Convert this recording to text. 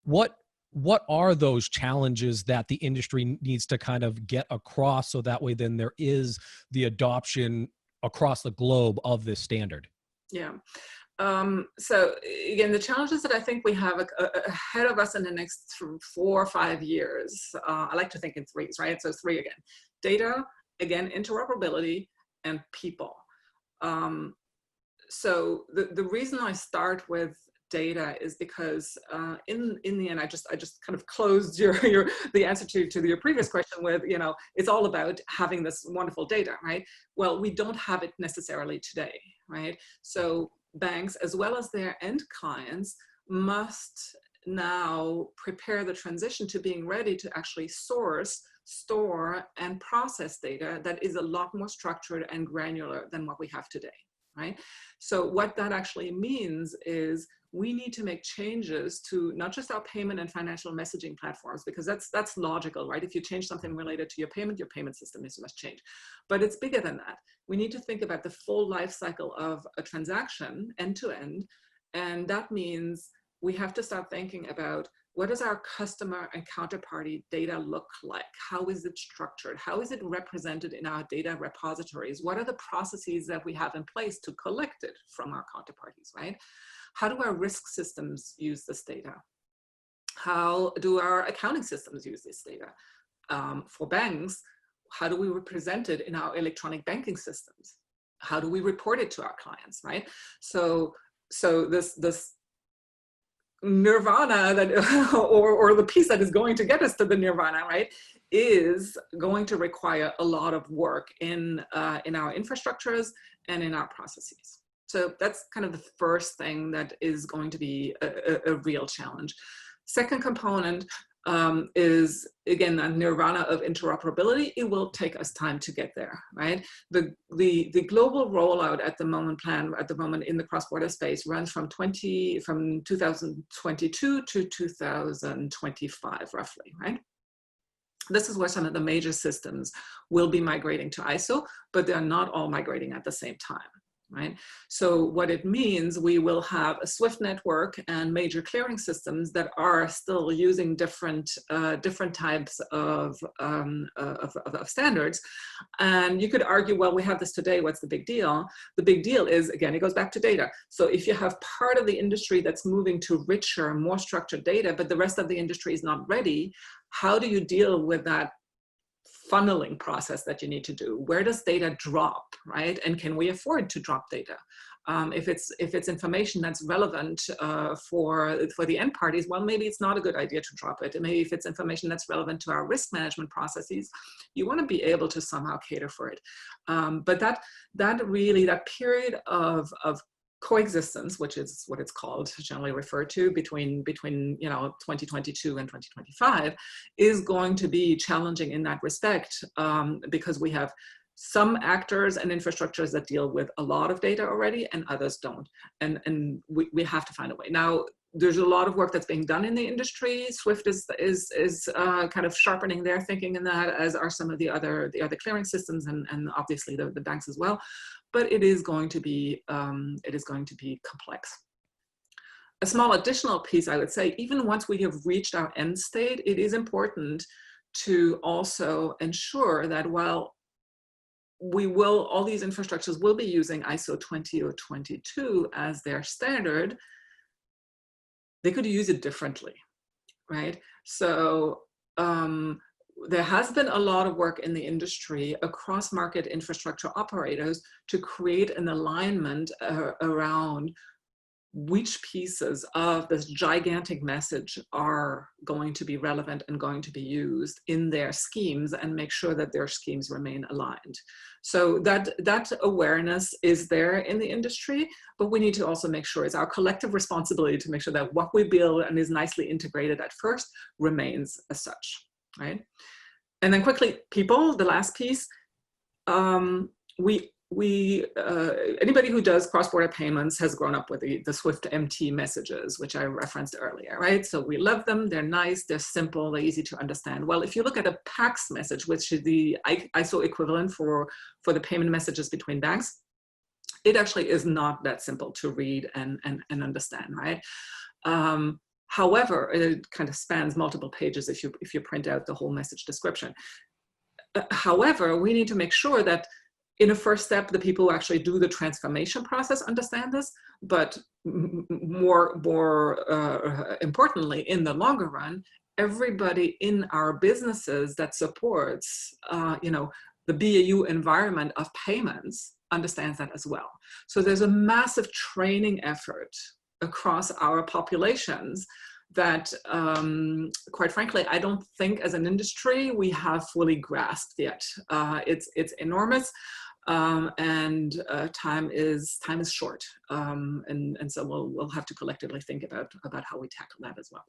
what are those challenges that the industry needs to kind of get across so that way then there is the adoption across the globe of this standard? Yeah. So again, the challenges that I think we have ahead of us in the next 4 or 5 years, I like to think in threes, right? So 3 again: data, again, interoperability, and people. So the reason I start with data is because in the end, I just kind of closed the answer to your previous question with, it's all about having this wonderful data, right? Well, we don't have it necessarily today, right? So banks, as well as their end clients, must now prepare the transition to being ready to actually source, store, and process data that is a lot more structured and granular than what we have today, right? So what that actually means is we need to make changes to not just our payment and financial messaging platforms, because that's logical, right? If you change something related to your payment system must change. But it's bigger than that. We need to think about the full life cycle of a transaction end to end. And that means we have to start thinking about, what does our customer and counterparty data look like? How is it structured? How is it represented in our data repositories? What are the processes that we have in place to collect it from our counterparties, right? How do our risk systems use this data? How do our accounting systems use this data? For banks, how do we represent it in our electronic banking systems? How do we report it to our clients, right? So this nirvana that, or the piece that is going to get us to the nirvana, right, is going to require a lot of work in our infrastructures and in our processes. So that's kind of the first thing that is going to be a real challenge. Second component is, again, the nirvana of interoperability. It will take us time to get there, right? The global rollout at the moment in the cross-border space runs from 2022 to 2025, roughly, right? This is where some of the major systems will be migrating to ISO, but they're not all migrating at the same time, right? So what it means, we will have a SWIFT network and major clearing systems that are still using different types of standards. And you could argue, well, we have this today, what's the big deal? The big deal is, again, it goes back to data. So if you have part of the industry that's moving to richer, more structured data, but the rest of the industry is not ready, how do you deal with that funneling process that you need to do? Where does data drop, right? And can we afford to drop data? If it's information that's relevant for the end parties, well, maybe it's not a good idea to drop it. And maybe if it's information that's relevant to our risk management processes, you want to be able to somehow cater for it. But that period of coexistence, which is what it's called, generally referred to, between 2022 and 2025, is going to be challenging in that respect, because we have some actors and infrastructures that deal with a lot of data already and others don't, and we have to find a way. Now, there's a lot of work that's being done in the industry. SWIFT is kind of sharpening their thinking in that, as are some of the other clearing systems, and obviously the banks as well. But it is going to be complex. A small additional piece, I would say, even once we have reached our end state, it is important to also ensure that while all these infrastructures will be using ISO 20022 as their standard, they could use it differently, right? So there has been a lot of work in the industry across market infrastructure operators to create an alignment around which pieces of this gigantic message are going to be relevant and going to be used in their schemes, and make sure that their schemes remain aligned. So that awareness is there in the industry, but we need to also make sure it's our collective responsibility to make sure that what we build and is nicely integrated at first remains as such, right? And then quickly, people, the last piece. Anybody who does cross-border payments has grown up with the SWIFT MT messages, which I referenced earlier, right? So we love them, they're nice, they're simple, they're easy to understand. Well, if you look at a PAX message, which is the ISO equivalent for the payment messages between banks, it actually is not that simple to read and understand, right? However, it kind of spans multiple pages if you print out the whole message description. However, we need to make sure that in a first step, the people who actually do the transformation process understand this, but more importantly, in the longer run, everybody in our businesses that supports, the BAU environment of payments understands that as well. So there's a massive training effort across our populations that, quite frankly, I don't think as an industry we have fully grasped yet. It's enormous, and time is short, and so we'll have to collectively think about how we tackle that as well.